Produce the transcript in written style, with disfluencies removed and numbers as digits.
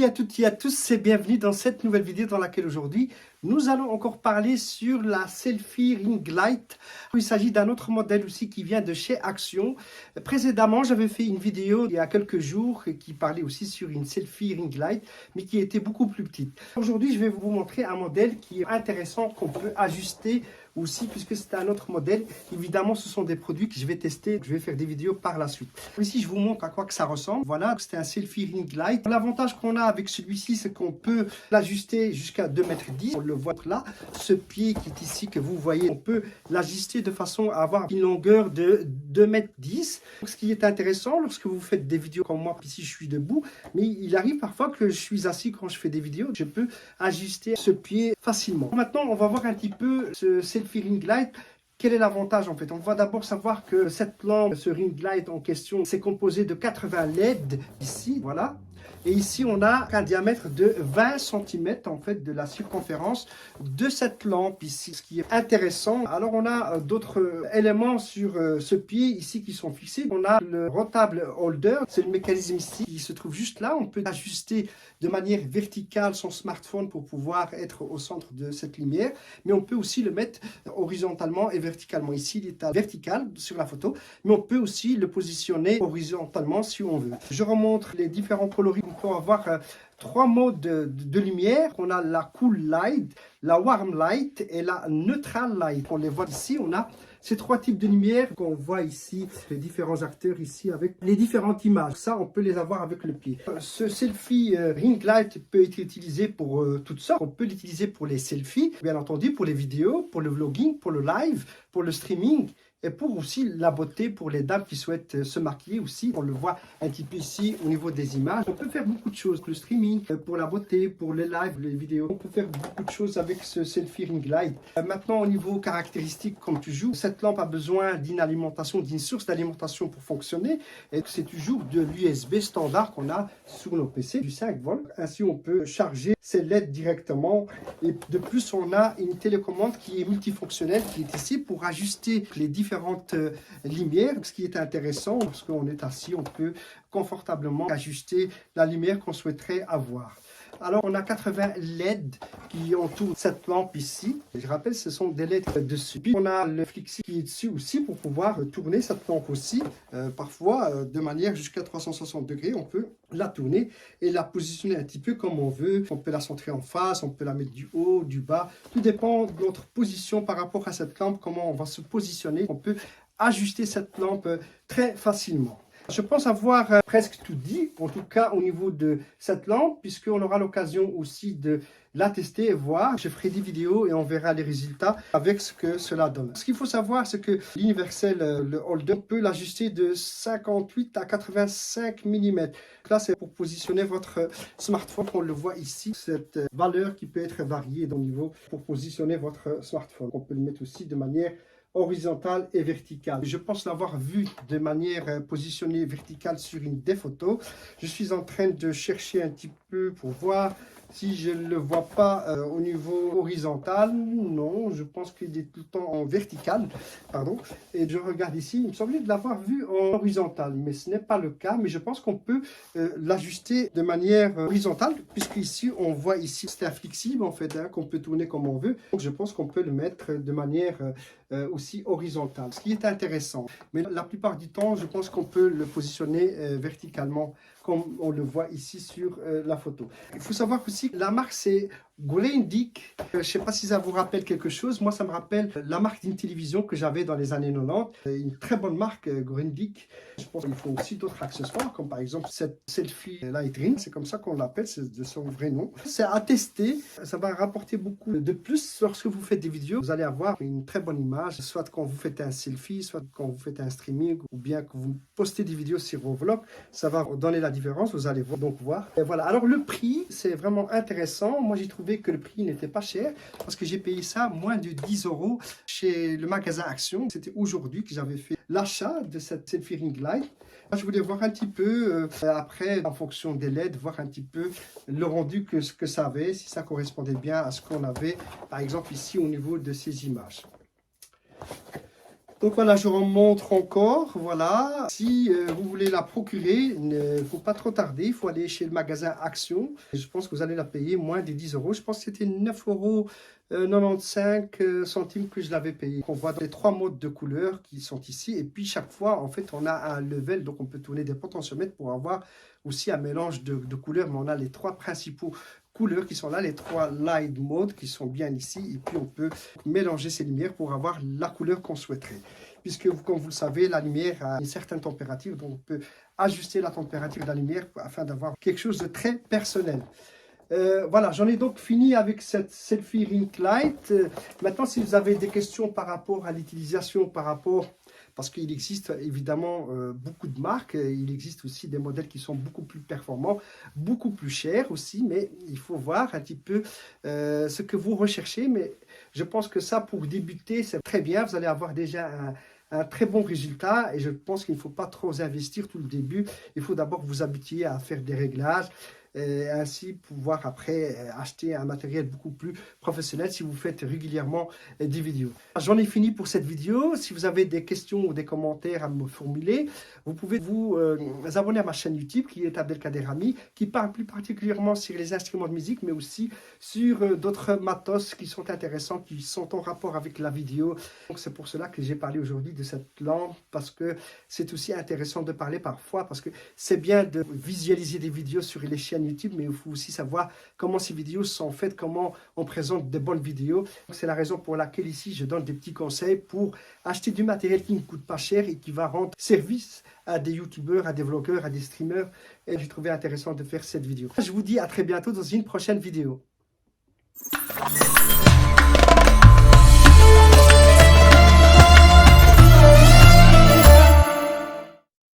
Salut à toutes et à tous et bienvenue dans cette nouvelle vidéo dans laquelle aujourd'hui nous allons encore parler sur la Selfie Ring Light. Il s'agit d'un autre modèle aussi qui vient de chez Action. Précédemment, j'avais fait une vidéo il y a quelques jours qui parlait aussi sur une Selfie Ring Light mais qui était beaucoup plus petite. Aujourd'hui, je vais vous montrer un modèle qui est intéressant qu'on peut ajuster aussi puisque c'est un autre modèle. Évidemment, ce sont des produits que je vais tester, que je vais faire des vidéos par la suite. Ici, je vous montre à quoi que ça ressemble. Voilà, c'est un Selfie Ring Light. L'avantage qu'on a avec celui-ci, c'est qu'on peut l'ajuster jusqu'à 2,10 m. On le voit là. Ce pied qui est ici, que vous voyez, on peut l'ajuster de façon à avoir une longueur de 2,10 m. Ce qui est intéressant lorsque vous faites des vidéos comme moi, ici je suis debout, mais il arrive parfois que je suis assis quand je fais des vidéos. Je peux ajuster ce pied facilement. Maintenant, on va voir un petit peu ce Selfie Ring Light. Quel est l'avantage en fait? On va d'abord savoir que cette lampe, ce ring light en question, c'est composé de 80 LED ici, voilà. Et ici, on a un diamètre de 20 cm en fait de la circonférence de cette lampe ici, ce qui est intéressant. Alors, on a d'autres éléments sur ce pied ici qui sont fixés. On a le rotable holder, c'est le mécanisme ici qui se trouve juste là. On peut ajuster de manière verticale son smartphone pour pouvoir être au centre de cette lumière, mais on peut aussi le mettre horizontalement et verticalement. Ici, il est à vertical sur la photo, mais on peut aussi le positionner horizontalement si on veut. Je remontre les différents coloris. On peut avoir trois modes de lumière. On a la cool light, la warm light et la neutral light. On les voit ici. On a ces trois types de lumière qu'on voit ici, les différents acteurs ici avec les différentes images. Ça, on peut les avoir avec le pied. Ce Selfie Ring Light peut être utilisé pour toutes sortes. On peut l'utiliser pour les selfies, bien entendu, pour les vidéos, pour le vlogging, pour le live, pour le streaming. Et pour aussi la beauté, pour les dames qui souhaitent se maquiller aussi. On le voit un petit peu ici au niveau des images. On peut faire beaucoup de choses. Le streaming, pour la beauté, pour les lives, les vidéos. On peut faire beaucoup de choses avec ce Selfie Ring Light. Maintenant, au niveau caractéristique, comme toujours, cette lampe a besoin d'une alimentation, d'une source d'alimentation pour fonctionner. Et c'est toujours de l'USB standard qu'on a sur nos PC, du 5 volts. Ainsi, on peut charger ces LED directement. Et de plus, on a une télécommande qui est multifonctionnelle, qui est ici pour ajuster les différentes lumières. Ce qui est intéressant, parce qu'on est assis, on peut confortablement ajuster la lumière qu'on souhaiterait avoir. Alors, on a 80 LED qui entourent cette lampe ici. Je rappelle, ce sont des LED dessus. Puis, on a le flexi qui est dessus aussi pour pouvoir tourner cette lampe aussi. Parfois, de manière jusqu'à 360 degrés, on peut la tourner et la positionner un petit peu comme on veut. On peut la centrer en face, on peut la mettre du haut, du bas. Tout dépend de notre position par rapport à cette lampe, comment on va se positionner. On peut ajuster cette lampe très facilement. Je pense avoir presque tout dit, en tout cas au niveau de cette lampe, puisqu'on aura l'occasion aussi de la tester et voir. Je ferai des vidéos et on verra les résultats avec ce que cela donne. Ce qu'il faut savoir, c'est que l'universel, le holder, peut l'ajuster de 58 à 85 mm. Là, c'est pour positionner votre smartphone. On le voit ici, cette valeur qui peut être variée au niveau pour positionner votre smartphone. On peut le mettre aussi de manière horizontale et verticale. Je pense l'avoir vu de manière positionnée verticale sur une des photos. Je suis en train de chercher un petit peu pour voir si je ne le vois pas au niveau horizontal. Non, je pense qu'il est tout le temps en vertical. Pardon. Et je regarde ici, il me semblait de l'avoir vu en horizontal, mais ce n'est pas le cas. Mais je pense qu'on peut l'ajuster de manière horizontale, puisque ici, on voit ici, c'est un flexible en fait, hein, qu'on peut tourner comme on veut. Donc, je pense qu'on peut le mettre de manière aussi horizontale, ce qui est intéressant. Mais la plupart du temps, je pense qu'on peut le positionner verticalement, comme on le voit ici sur la photo. Il faut savoir aussi que la marque, c'est Grundig. Je ne sais pas si ça vous rappelle quelque chose. Moi, ça me rappelle la marque d'une télévision que j'avais dans les années 90. Une très bonne marque, Grundig. Je pense qu'il faut aussi d'autres accessoires, comme par exemple cette Selfie Light Ring. C'est comme ça qu'on l'appelle, c'est de son vrai nom. C'est à tester. Ça va rapporter beaucoup de plus lorsque vous faites des vidéos. Vous allez avoir une très bonne image, soit quand vous faites un selfie, soit quand vous faites un streaming, ou bien que vous postez des vidéos sur vos vlogs. Ça va donner la différence. Vous allez donc voir. Et voilà. Alors, le prix, c'est vraiment intéressant. Moi, j'ai trouvé que le prix n'était pas cher parce que j'ai payé ça moins de 10 € chez le magasin Action. C'était aujourd'hui que j'avais fait l'achat de cette Selfie Ring Light. Je voulais voir un petit peu après, en fonction des LED, voir un petit peu le rendu que ça avait, si ça correspondait bien à ce qu'on avait, par exemple ici au niveau de ces images. Donc voilà, je en montre encore, voilà. Si vous voulez la procurer, il ne faut pas trop tarder, il faut aller chez le magasin Action. Je pense que vous allez la payer moins de 10 euros. Je pense que c'était 9,95 centimes que je l'avais payé. On voit les 3 modes de couleurs qui sont ici. Et puis chaque fois, en fait, on a un level, donc on peut tourner des potentiomètres pour avoir aussi un mélange de couleurs. Mais on a les 3 principaux couleurs qui sont là, les 3 light modes qui sont bien ici, et puis on peut mélanger ces lumières pour avoir la couleur qu'on souhaiterait, puisque comme vous le savez, la lumière a une certaine température, donc on peut ajuster la température de la lumière afin d'avoir quelque chose de très personnel. Voilà, j'en ai donc fini avec cette Selfie Ring Light. Maintenant, si vous avez des questions par rapport à l'utilisation, parce qu'il existe évidemment beaucoup de marques, il existe aussi des modèles qui sont beaucoup plus performants, beaucoup plus chers aussi, mais il faut voir un petit peu ce que vous recherchez. Mais je pense que ça, pour débuter, c'est très bien. Vous allez avoir déjà un très bon résultat, et je pense qu'il ne faut pas trop investir tout le début. Il faut d'abord vous habituer à faire des réglages, et ainsi pouvoir après acheter un matériel beaucoup plus professionnel si vous faites régulièrement des vidéos. J'en ai fini pour cette vidéo. Si vous avez des questions ou des commentaires à me formuler, vous pouvez vous abonner à ma chaîne YouTube qui est Abdelkader Ami, qui parle plus particulièrement sur les instruments de musique, mais aussi sur d'autres matos qui sont intéressants, qui sont en rapport avec la vidéo. Donc c'est pour cela que j'ai parlé aujourd'hui de cette lampe, parce que c'est aussi intéressant de parler parfois, parce que c'est bien de visualiser des vidéos sur les chaînes YouTube, mais il faut aussi savoir comment ces vidéos sont faites, comment on présente de bonnes vidéos. C'est la raison pour laquelle ici je donne des petits conseils pour acheter du matériel qui ne coûte pas cher et qui va rendre service à des youtubeurs, à des vlogueurs, à des streamers. Et j'ai trouvé intéressant de faire cette vidéo. Je vous dis à très bientôt dans une prochaine vidéo.